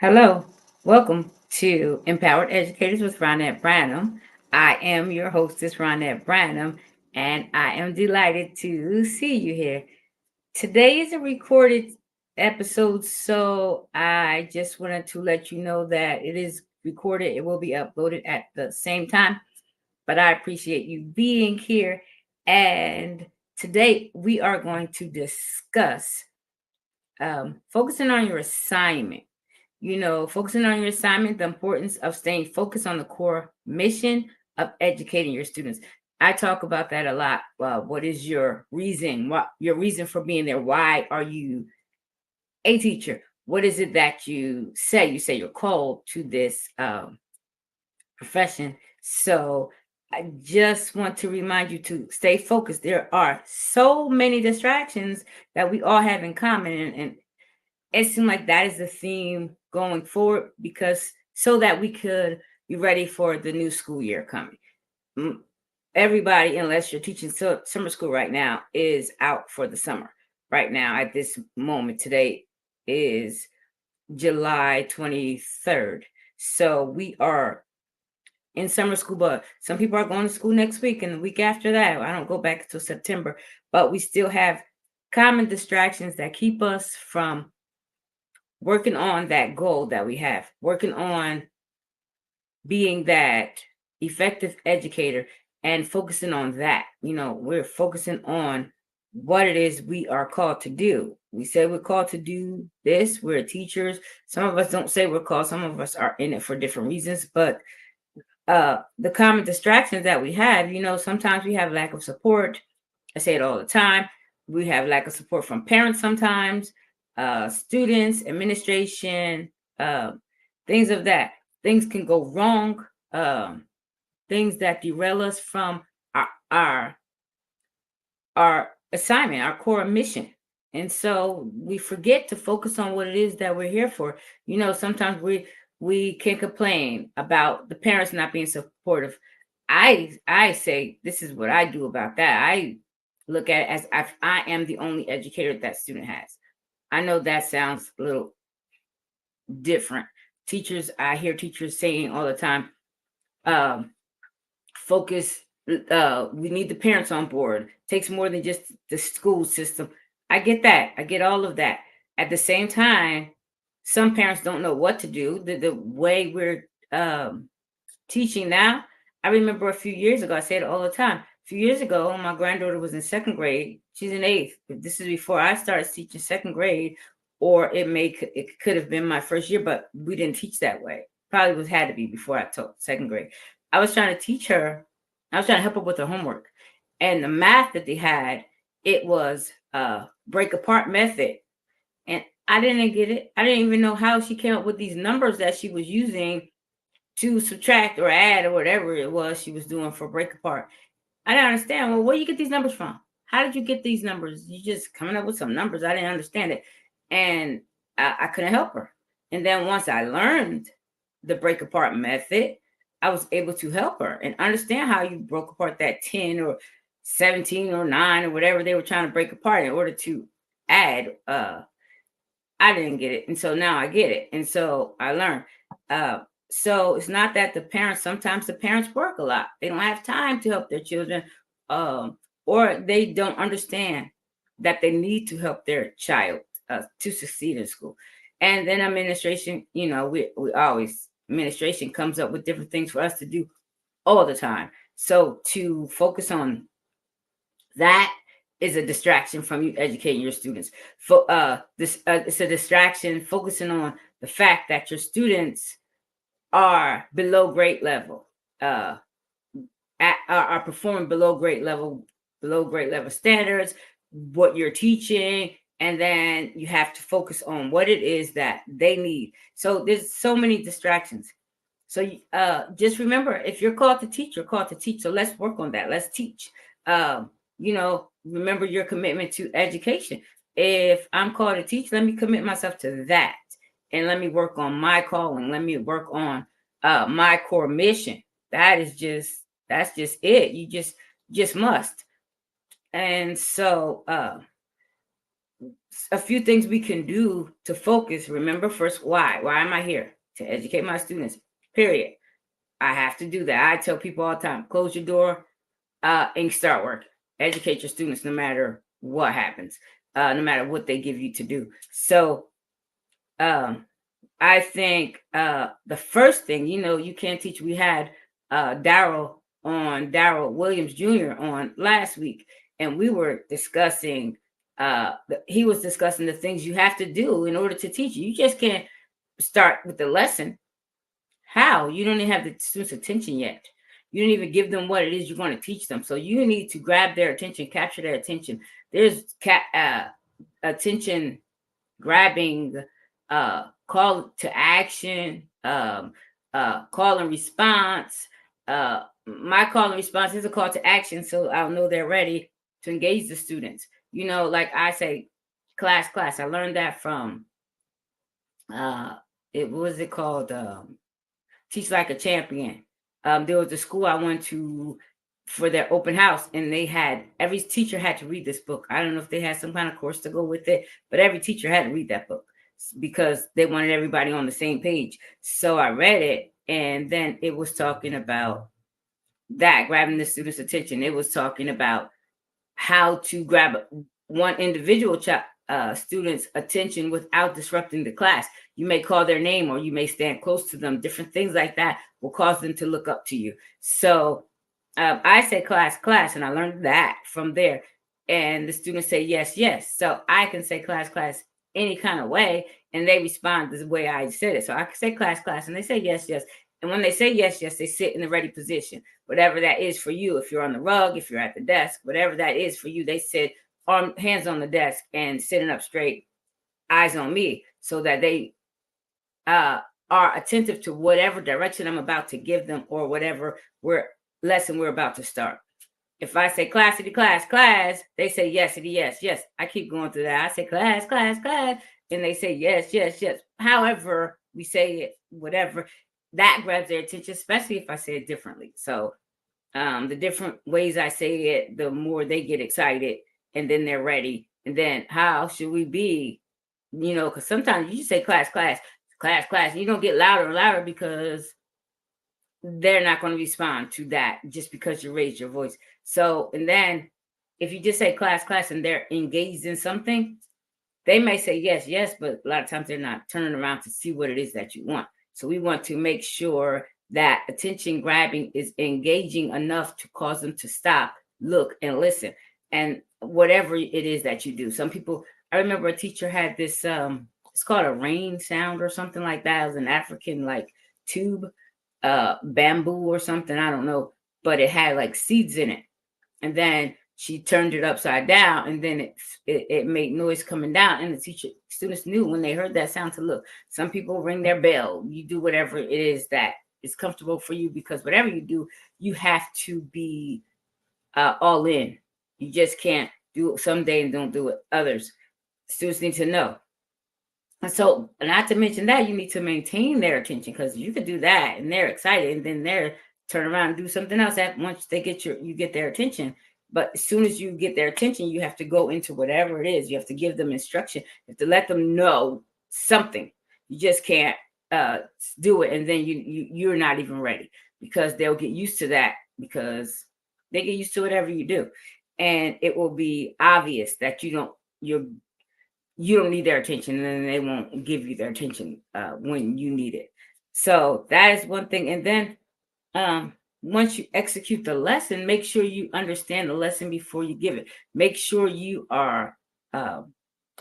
Hello, welcome to Empowered Educators with Ronnette Branham. I am your hostess, Ronnette Branham, and I am delighted to see you here. Today is a recorded episode, so I just wanted to let you know that it is recorded. It will be uploaded at the same time, but I appreciate you being here. And today we are going to discuss focusing on your assignment. Focusing on your assignment, the importance of staying focused on the core mission of educating your students. I talk about that a lot. What is your reason? What your reason for being there? Why are you a teacher? What is it that you say? You say you're called to this profession. So I just want to remind you to stay focused. There are so many distractions that we all have in common, and it seemed like that is the theme going forward, because so that we could be ready for the new school year coming. Everybody, unless you're teaching summer school right now, is out for the summer. Right now, at this moment, today is July 23rd. So we are in summer school, but some people are going to school next week and the week after that. I don't go back until September, but we still have common distractions that keep us from working on that goal that we have, working on being that effective educator and focusing on that. We're focusing on what it is we are called to do. We say we're called to do this. We're teachers. Some of us don't say we're called. Some of us are in it for different reasons. But the common distractions that we have, sometimes we have lack of support. I say it all the time. We have lack of support from parents sometimes, students, administration, things of that. Things can go wrong. Things that derail us from our our assignment, our core mission. And so we forget to focus on what it is that we're here for. Sometimes we can complain about the parents not being supportive. I say this is what I do about that. I look at it as if I am the only educator that student has. I know that sounds a little different. I hear teachers saying all the time, focus, we need the parents on board. It takes more than just the school system. I get that. I get all of that. At the same time, some parents don't know what to do. The way we're teaching now, I remember a few years ago, I say it all the time. A few years ago, my granddaughter was in second grade. She's in eighth. This is before I started teaching second grade, or it could have been my first year, but we didn't teach that way. Probably was had to be before I taught second grade. I was trying to teach her. I was trying to help her with her homework, and the math that they had, it was break apart method, and I didn't get it. I didn't even know how she came up with these numbers that she was using to subtract or add or whatever it was she was doing for break apart. I didn't understand. Well, where you get these numbers from? How did you get these numbers? You just coming up with some numbers. I didn't understand it. And I couldn't help her. And then once I learned the break apart method, I was able to help her and understand how you broke apart that 10 or 17 or 9 or whatever they were trying to break apart in order to add. I didn't get it. And so now I get it. And so I learned. So it's not that sometimes the parents work a lot. They don't have time to help their children, or they don't understand that they need to help their child to succeed in school. And then administration, we always, administration comes up with different things for us to do all the time. So to focus on that is a distraction from you educating your students. It's a distraction focusing on the fact that your students are below grade level, are performing below grade level standards, what you're teaching, and then you have to focus on what it is that they need. So there's so many distractions. So just remember, if you're called to teach, you're called to teach. So let's work on that. Let's teach. Remember your commitment to education. If I'm called to teach, let me commit myself to that. And let me work on my calling. Let me work on my core mission. That's just it. You just must. And so a few things we can do to focus. Remember first, why am I here? To educate my students, period. I have to do that. I tell people all the time, close your door and start working. Educate your students no matter what happens, no matter what they give you to do. So I think the first thing, you can't teach. We had Daryl Williams Jr. on last week, and we were discussing, he was discussing the things you have to do in order to teach. You just can't start with the lesson. How? You don't even have the students' attention yet. You don't even give them what it is you're going to teach them. So you need to grab their attention, capture their attention. There's attention grabbing, call to action, call and response. My call and response is a call to action, so I'll know they're ready to engage the students. Like I say, class. I learned that from it was it called Teach Like a Champion. There was a school I went to for their open house, and they had every teacher had to read this book. I don't know if they had some kind of course to go with it, but every teacher had to read that book because they wanted everybody on the same page. So I read it, and then it was talking about that, grabbing the students' attention. It was talking about how to grab one individual student's attention without disrupting the class. You may call their name, or you may stand close to them. Different things like that will cause them to look up to you. So I say class, and I learned that from there. And the students say yes. So I can say class any kind of way, and they respond the way I said it. So I can say class, and they say yes. And when they say yes, they sit in the ready position. Whatever that is for you, if you're on the rug, if you're at the desk, whatever that is for you, they sit hands on the desk and sitting up straight, eyes on me, so that they are attentive to whatever direction I'm about to give them, or whatever lesson we're about to start. If I say classity, class, they say yes. I keep going through that. I say class, and they say yes. However we say it, whatever, that grabs their attention, especially if I say it differently. So the different ways I say it, the more they get excited, and then they're ready. And then how should we be? Because sometimes you just say class, and you don't get louder and louder because they're not going to respond to that just because you raised your voice. So, and then if you just say class, and they're engaged in something, they may say yes, but a lot of times they're not turning around to see what it is that you want. So we want to make sure that attention grabbing is engaging enough to cause them to stop, look, and listen. And whatever it is that you do. Some people, I remember a teacher had this, it's called a rain sound or something like that. It was an African like tube, bamboo or something, I don't know, but it had like seeds in it. And then she turned it upside down, and then it made noise coming down. And the students knew when they heard that sound to look. Some people ring their bell. You do whatever it is that is comfortable for you, because whatever you do, you have to be all in. You just can't do it some day and don't do it others. Students need to know. And so, not to mention that, you need to maintain their attention, because you could do that and they're excited, and then they're turn around and do something else once they you get their attention. But as soon as you get their attention, you have to go into whatever it is. You have to give them instruction. You have to let them know something. You just can't do it, and then you're not even ready, because they'll get used to that, because they get used to whatever you do, and it will be obvious that you don't need their attention, and then they won't give you their attention when you need it. So that is one thing. And then once you execute the lesson, make sure you understand the lesson before you give it. Make sure you are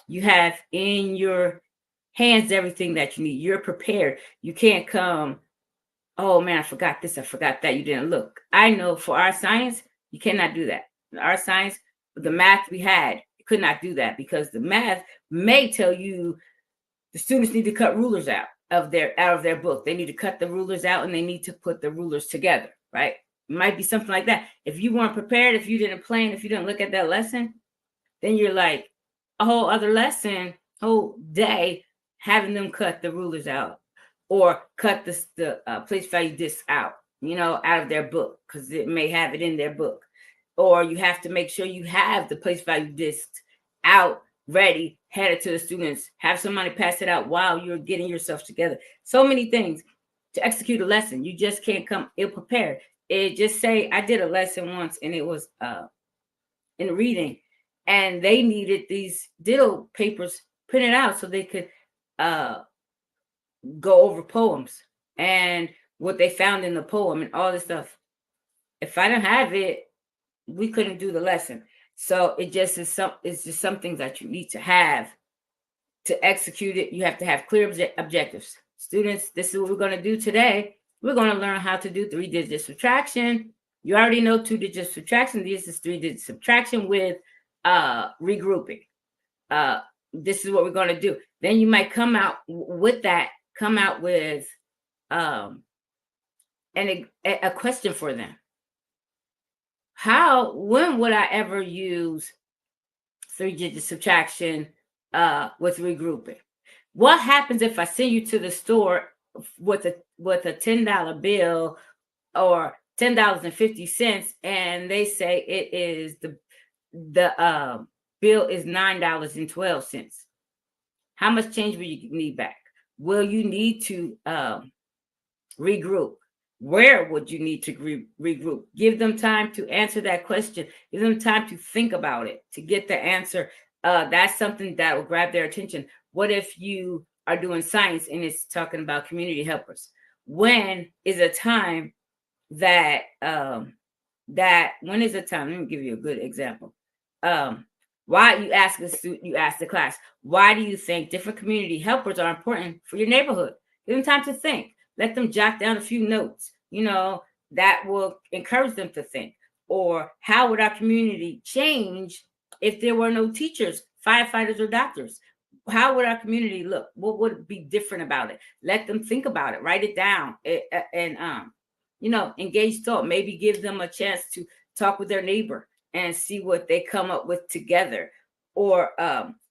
you have in your hands everything that you need. You're prepared. You can't come, oh man, I forgot this, I forgot that, you didn't look. I know for our science, you cannot do that. Our science, the math we had, could not do that, because the math may tell you the students need to cut rulers out of their book. They need to cut the rulers out, and they need to put the rulers together, right? It might be something like that. If you weren't prepared, if you didn't plan, if you didn't look at that lesson, then you're like a whole other lesson, whole day, having them cut the rulers out, or cut the place value disc out, out of their book, because it may have it in their book. Or you have to make sure you have the place value disc out ready, hand it to the students, have somebody pass it out while you're getting yourself together. So many things to execute a lesson. You just can't come ill prepared. It just say, I did a lesson once and it was in reading, and they needed these ditto papers printed out so they could go over poems and what they found in the poem and all this stuff. If I don't have it, we couldn't do the lesson. So it just is it's just some things that you need to have to execute it. You have to have clear objectives. Students, this is what we're going to do today. We're going to learn how to do 3-digit subtraction. You already know 2-digit subtraction. This is 3-digit subtraction with regrouping. This is what we're going to do. Then you might come out with that, come out with a question for them. When would I ever use 3-digit subtraction with regrouping? What happens if I send you to the store with a $10 bill or $10.50, and they say it is the bill is $9.12? How much change will you need back? Will you need to regroup? Where would you need to regroup? Give them time to answer that question. Give them time to think about it, to get the answer. That's something that will grab their attention. What if you are doing science and it's talking about community helpers? When is a time that when is a time? Let me give you a good example. Why you ask the class, why do you think different community helpers are important for your neighborhood? Give them time to think. Let them jot down a few notes, that will encourage them to think. Or how would our community change if there were no teachers, firefighters, or doctors? How would our community look? What would be different about it? Let them think about it. Write it down and engage thought. Maybe give them a chance to talk with their neighbor and see what they come up with together. Or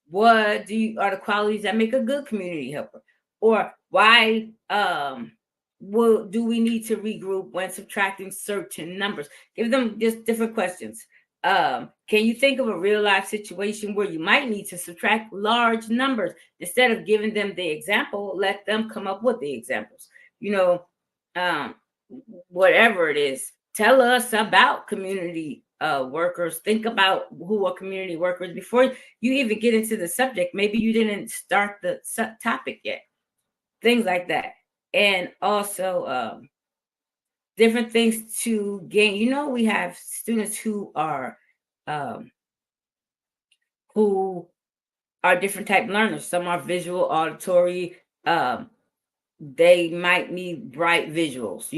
what are the qualities that make a good community helper? Or why do we need to regroup when subtracting certain numbers? Give them just different questions. Can you think of a real life situation where you might need to subtract large numbers? Instead of giving them the example, let them come up with the examples. Whatever it is, tell us about community workers. Think about who are community workers before you even get into the subject. Maybe you didn't start the topic yet. Things like that. And also different things to gain. We have students who are different type learners. Some are visual, auditory. They might need bright visuals.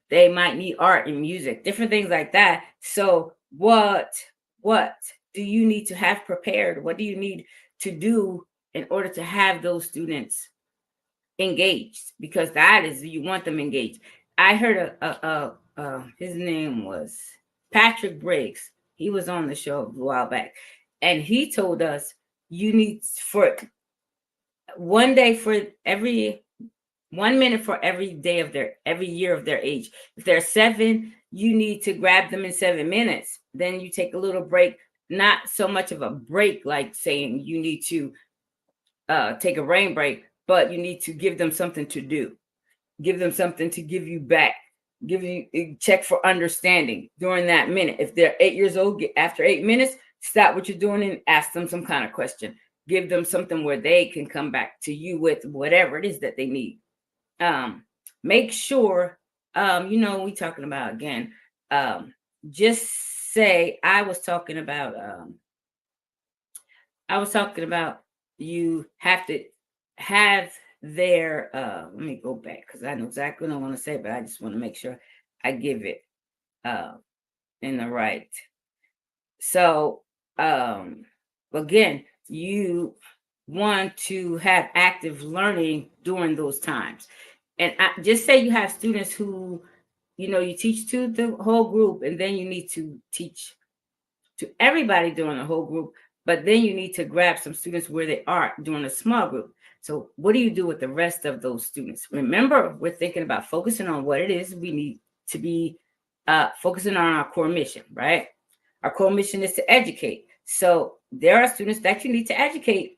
They might need art and music, different things like that. So what do you need to have prepared? What do you need to do in order to have those students engaged? Because you want them engaged. I heard his name was Patrick Briggs. He was on the show a while back, and he told us you need for 1 day for every 1 minute for every year of their age. If they're 7, you need to grab them in 7 minutes. Then you take a little break, not so much of a break like saying you need to take a rain break, but you need to give them something to do. Give them something to give you back. Give you check for understanding during that minute. If they're 8 years old, after 8 minutes, stop what you're doing and ask them some kind of question. Give them something where they can come back to you with whatever it is that they need. Make sure, we talking about again, just say, I was talking about you have to have their, let me go back because I know exactly what I want to say, but I just want to make sure I give it in the right. So, again, you want to have active learning during those times. And just say you have students who, you teach to the whole group, and then you need to teach to everybody during the whole group, but then you need to grab some students where they are during a small group. So what do you do with the rest of those students? Remember, we're thinking about focusing on what it is we need to be focusing on our core mission, right? Our core mission is to educate. So there are students that you need to educate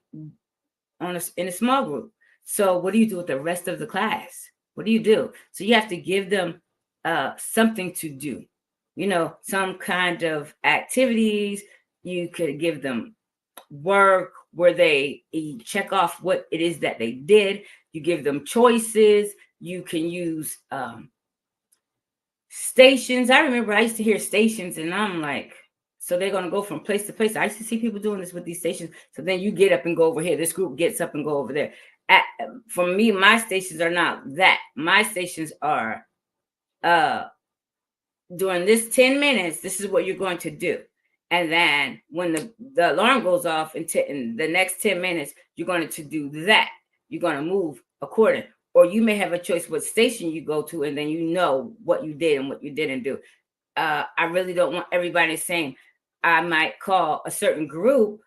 in a small group. So what do you do with the rest of the class? What do you do? So you have to give them something to do, some kind of activities. You could give them work where they check off what it is that they did. You give them choices. You can use stations. I remember I used to hear stations, and I'm like, so they're going to go from place to place. I used to see people doing this with these stations. So then you get up and go over here. This group gets up and go over there. For me, my stations are not that. My stations are during this 10 minutes, this is what you're going to do. And then when the alarm goes off in the next 10 minutes, you're going to do that. You're going to move according. Or you may have a choice what station you go to, and then you know what you did and what you didn't do. I really don't want everybody saying, I might call a certain group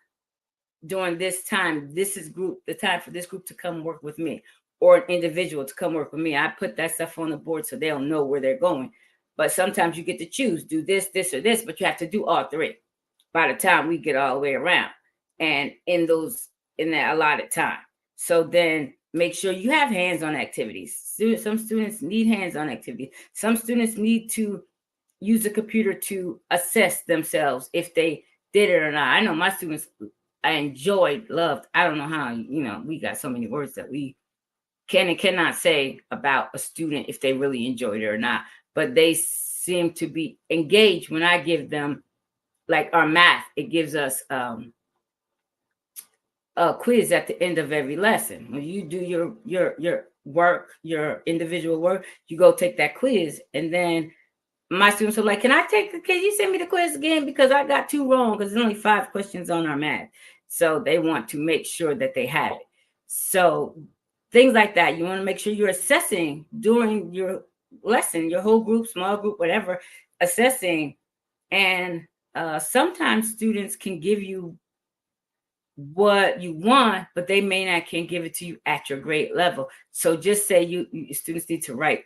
during this time. This is the time for this group to come work with me, or an individual to come work with me. I put that stuff on the board so they'll know where they're going. But sometimes you get to choose, do this, this, or this, but you have to do all three by the time we get all the way around and in that allotted time. So then make sure you have hands-on activities. Some students need hands-on activities. Some students need to use the computer to assess themselves if they did it or not. I know my students, I enjoyed, loved. I don't know how, we got so many words that we can and cannot say about a student if they really enjoyed it or not. But they seem to be engaged when I give them, like our math, it gives us a quiz at the end of every lesson. When you do your work, your individual work, you go take that quiz, and then my students are like, can you send me the quiz again? Because I got 2 wrong, because there's only 5 questions on our math. So they want to make sure that they have it. So things like that. You want to make sure you're assessing during your lesson, your whole group, small group, whatever, assessing. And sometimes students can give you what you want, but they may not can give it to you at your grade level. So just say students need to write,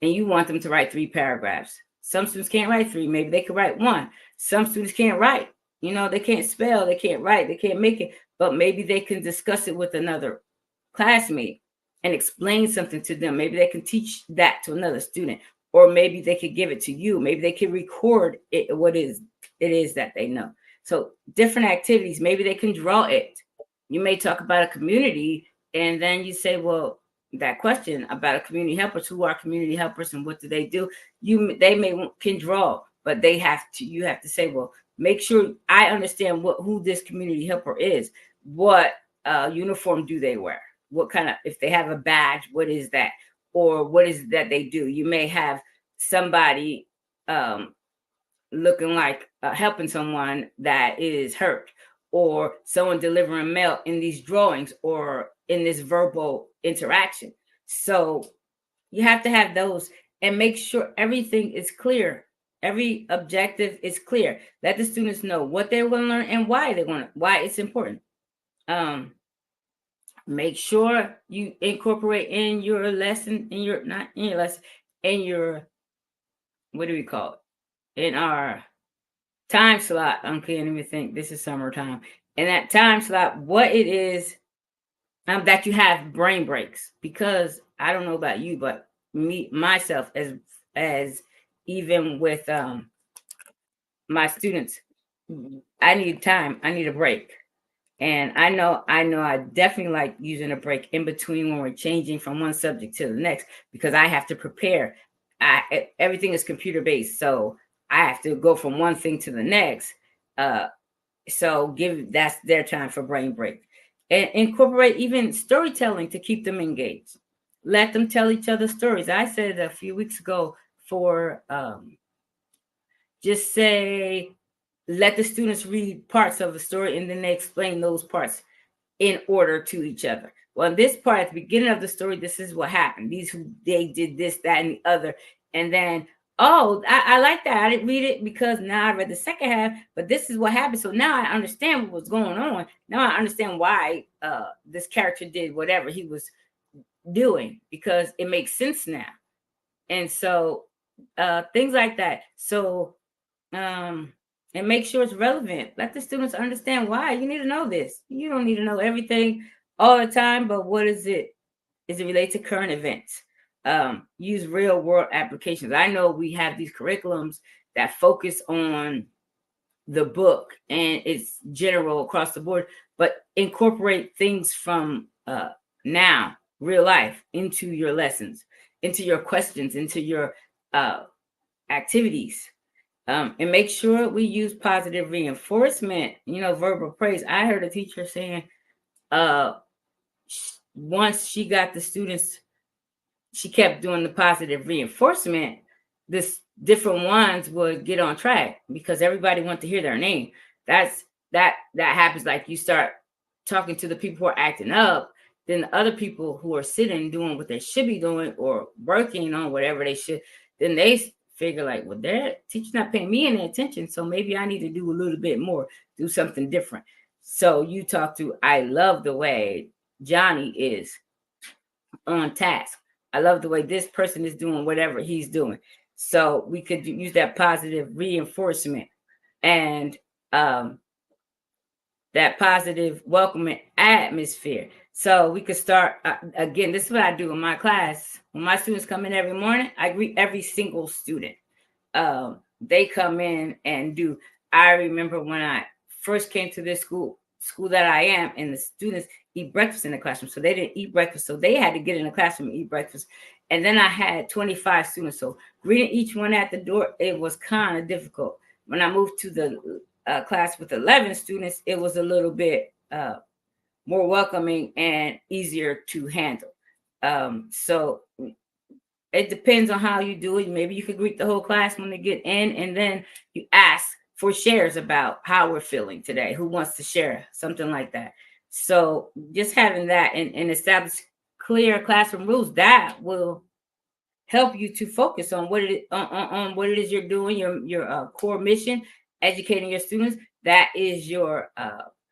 and you want them to write 3 paragraphs. Some students can't write 3. Maybe they could write 1. Some students can't write. They can't spell, they can't write, they can't make it, but maybe they can discuss it with another classmate and explain something to them. Maybe they can teach that to another student, or maybe they could give it to you. Maybe they can record it, what it is that they know. So different activities. Maybe they can draw it. You may talk about a community, and then you say, well, that question about a community helpers, who are community helpers and what do they do? They can draw, but you have to say, well, make sure I understand who this community helper is. What uniform do they wear? What kind of, if they have a badge, what is that? Or what is it that they do? You may have somebody looking like helping someone that is hurt, or someone delivering mail in these drawings or in this verbal interaction. So you have to have those and make sure everything is clear. Every objective is clear. Let the students know what they're going to learn and why it's important. Make sure you incorporate in your lesson, what do we call it? In our time slot. I can't even think. This is summertime. In that time slot, what it is that you have brain breaks. Because I don't know about you, but myself, as even with my students, I need time. I need a break. And I know I definitely like using a break in between when we're changing from one subject to the next, because I have to prepare. Everything is computer based, so I have to go from one thing to the next. So that's their time for brain break. And incorporate even storytelling to keep them engaged. Let them tell each other stories. I said a few weeks ago for just say, let the students read parts of the story, and then they explain those parts in order to each other. Well, this part at the beginning of the story, this is what happened. They did this, that, and the other. And then, I like that. I didn't read it because now I read the second half, but this is what happened. So now I understand what was going on. Now I understand why this character did whatever he was doing, because it makes sense now. And so things like that. So, and and make sure it's relevant. Let the students understand why. You need to know this. You don't need to know everything all the time, but what is it? Is it related to current events? Use real world applications. I know we have these curriculums that focus on the book and it's general across the board, but incorporate things from now, real life, into your lessons, into your questions, into your activities. And make sure we use positive reinforcement, verbal praise. I heard a teacher saying once she got the students, she kept doing the positive reinforcement, this different ones would get on track because everybody wants to hear their name. That happens. Like you start talking to the people who are acting up, then the other people who are sitting doing what they should be doing or working on whatever they should, then they figure like, well, their teacher's not paying me any attention, so maybe I need to do a little bit more, do something different. So you talk to, I love the way Johnny is on task. I love the way this person is doing whatever he's doing. So we could use that positive reinforcement and that positive welcoming atmosphere. So we could start again. This is what I do in my class. When my students come in every morning, I greet every single student. They come in and do. I remember when I first came to this school that I am, and the students eat breakfast in the classroom. So they didn't eat breakfast. So they had to get in the classroom and eat breakfast. And then I had 25 students. So greeting each one at the door, it was kind of difficult. When I moved to the class with 11 students, it was a little bit more welcoming and easier to handle. So it depends on how you do it. Maybe you could greet the whole class when they get in, and then you ask for shares about how we're feeling today. Who wants to share? Something like that. So just having that and establish clear classroom rules, that will help you to focus on what it on what it is you're doing, your core mission, educating your students. That is your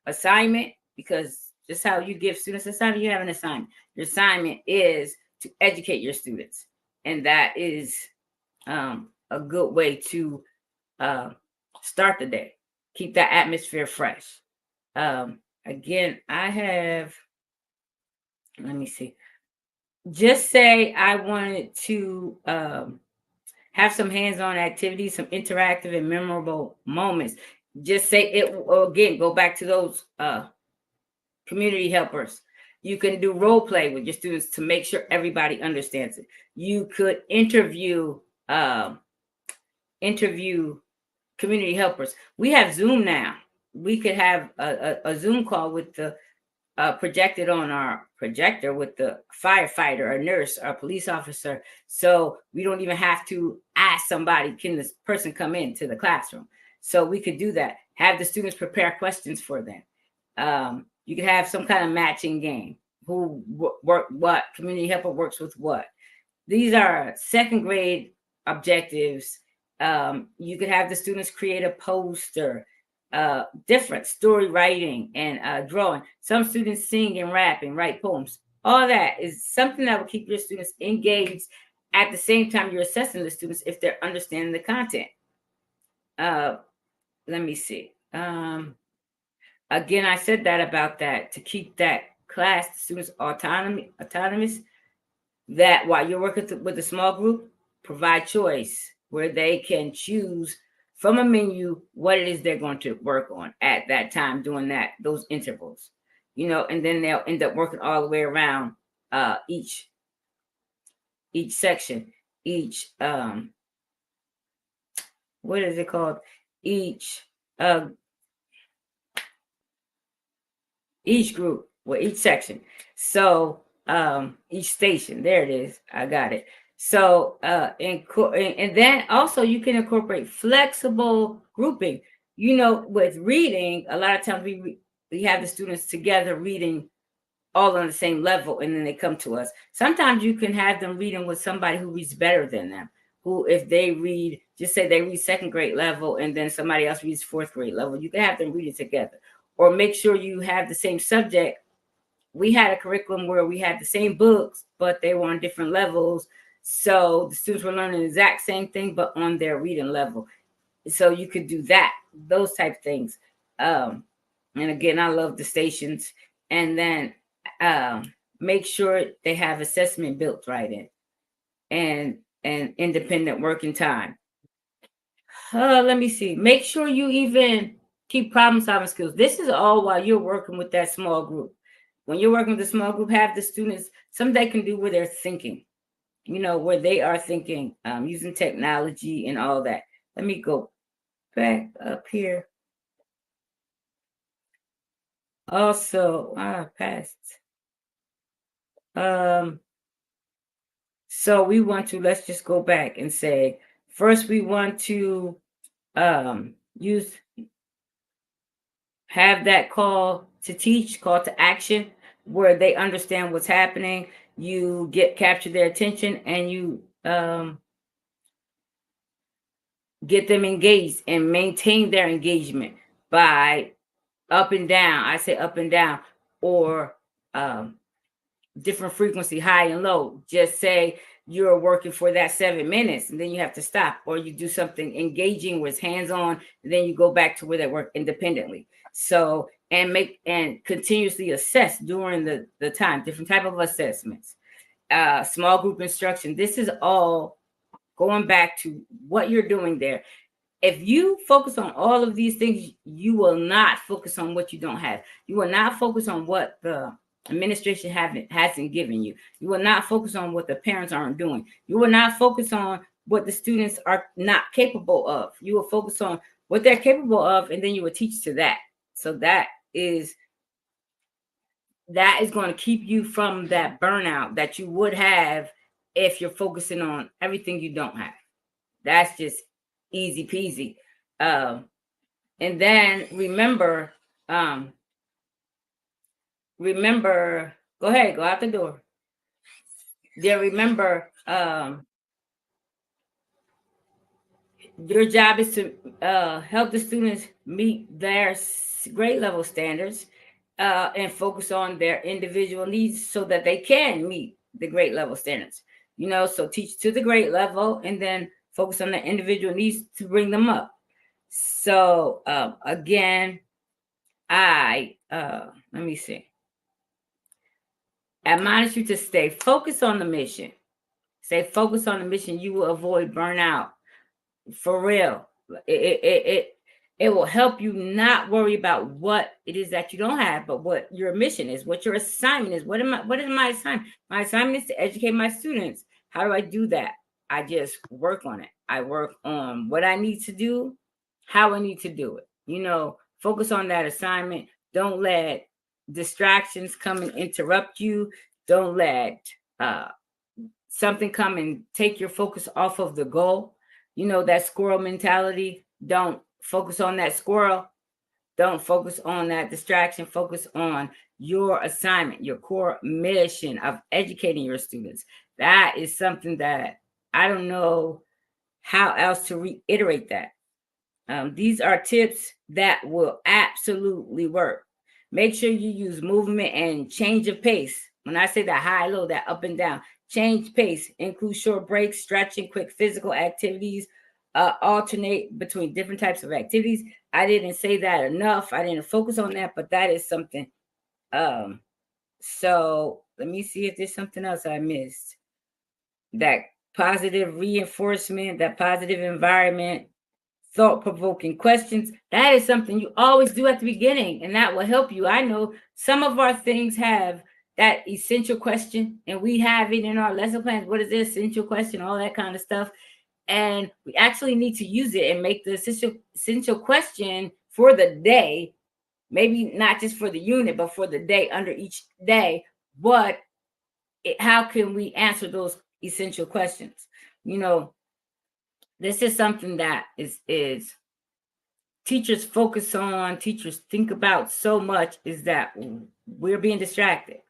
assignment, because just how you give students assignment, you have an assignment. Your assignment is to educate your students, and that is a good way to start the day. Keep that atmosphere fresh. Again, I have, let me see. Just say I wanted to have some hands-on activities, some interactive and memorable moments. Just say it again, go back to those community helpers. You can do role play with your students to make sure everybody understands it. You could interview community helpers. We have Zoom now. We could have a Zoom call with the projected on our projector with the firefighter, a nurse, or a police officer. So we don't even have to ask somebody, can this person come into the classroom? So we could do that. Have the students prepare questions for them. You could have some kind of matching game. Who work what? Community helper works with what? These are second grade objectives. You could have the students create a poster, different story writing and drawing. Some students sing and rap and write poems. All that is something that will keep your students engaged. At the same time, you're assessing the students if they're understanding the content. Let me see. Again, I said that about that, to keep that class, the students autonomous, that while you're working with a small group, provide choice where they can choose from a menu what it is they're going to work on at that time, doing those intervals, and then they'll end up working all the way around each section, each what is it called? Each group, well, each section. So each station, there it is. I got it. So and then also you can incorporate flexible grouping. With reading, a lot of times we have the students together reading all on the same level, and then they come to us. Sometimes you can have them reading with somebody who reads better than them, who, if they read, just say they read second grade level and then somebody else reads fourth grade level, you can have them read it together. Or make sure you have the same subject. We had a curriculum where we had the same books, but they were on different levels. So the students were learning the exact same thing, but on their reading level. so you could do that, those type of things. And again, I love the stations. And then make sure they have assessment built right in, and independent working time. Let me see. Make sure you even keep problem solving skills. This is all while you're working with that small group. When you're working with a small group, have the students, something they can do where they're thinking, where they are thinking, using technology and all that. Let me go back up here. Also, passed. So we want to, let's just go back and say, first we want to have that call to teach, call to action, where they understand what's happening. You capture their attention, and you get them engaged and maintain their engagement by up and down. I say up and down, or different frequency, high and low. Just say you're working for that 7 minutes, and then you have to stop, or you do something engaging with hands-on, and then you go back to where they work independently. So, and continuously assess during the time, different type of assessments, small group instruction. This is all going back to what you're doing there. If you focus on all of these things, you will not focus on what you don't have. You will not focus on what the administration hasn't given you. You will not focus on what the parents aren't doing. You will not focus on what the students are not capable of. You will focus on what they're capable of, and then you will teach to that. So that is going to keep you from that burnout that you would have if you're focusing on everything you don't have. That's just easy peasy. And then remember, go ahead, go out the door. Then remember, your job is to help the students meet their grade level standards, and focus on their individual needs so that they can meet the grade level standards. So teach to the grade level, and then focus on their individual needs to bring them up. So again, let me see. Admonish you to stay focused on the mission. Stay focused on the mission. You will avoid burnout. For real. It will help you not worry about what it is that you don't have, but what your mission is, what your assignment is. What is my assignment? My assignment is to educate my students. How do I do that? I just work on it. I work on what I need to do, how I need to do it. Focus on that assignment. Don't let distractions come and interrupt you. Don't let something come and take your focus off of the goal. That squirrel mentality. Don't focus on that squirrel. Don't focus on that distraction. Focus on your assignment, your core mission of educating your students. That is something that I don't know how else to reiterate that. These are tips that will absolutely work. Make sure you use movement and change of pace. When I say that high, low, that up and down, change pace, include short breaks, stretching, quick physical activities, alternate between different types of activities. I didn't say that enough. I didn't focus on that, but that is something. So let me see if there's something else I missed. That positive reinforcement, that positive environment, thought-provoking questions. That is something you always do at the beginning, and that will help you. I know some of our things have that essential question, and we have it in our lesson plans. What is the essential question? All that kind of stuff. And we actually need to use it and make the essential question for the day, maybe not just for the unit, but for the day, under each day. How can we answer those essential questions? This is something that is teachers focus on, teachers think about so much, is that we're being distracted.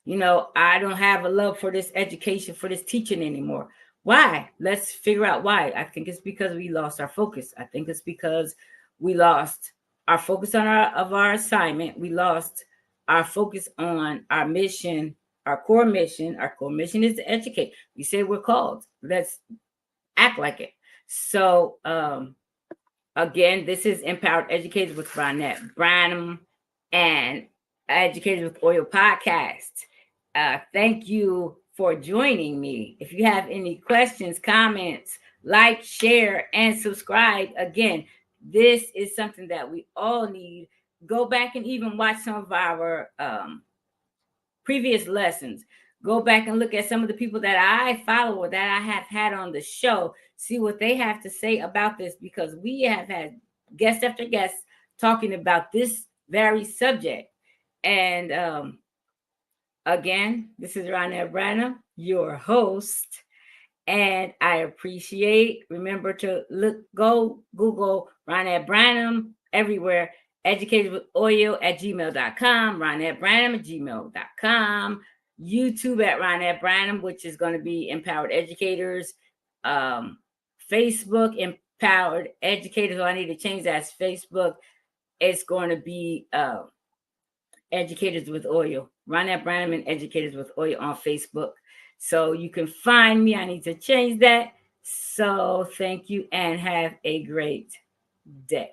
I don't have a love for this education, for this teaching anymore. Why? Let's figure out why. I think it's because we lost our focus. I think it's because we lost our focus on our assignment. We lost our focus on our mission, our core mission. Our core mission is to educate. We say we're called. Let's act like it. So Again, this is Empowered Educators with Ronnette Branham and Educators with Oil podcast. Thank you for joining me. If you have any questions, comments, like, share, and subscribe. Again, this is something that we all need. Go back and even watch some of our previous lessons. Go back and look at some of the people that I follow or that I have had on the show. See what they have to say about this, because we have had guest after guest talking about this very subject. And again, this is Ronnette Branham, your host. And I appreciate, remember to go Google Ronnette Branham everywhere. EducatorsWithOil@gmail.com, Ronnette Branham at gmail.com, YouTube at Ronnette Branham, which is going to be Empowered Educators, Facebook Empowered Educators. So I need to change that as Facebook. It's going to be Educators with Oil, Ronnette Branham and Educators with Oil on Facebook. So you can find me. I need to change that. So thank you and have a great day.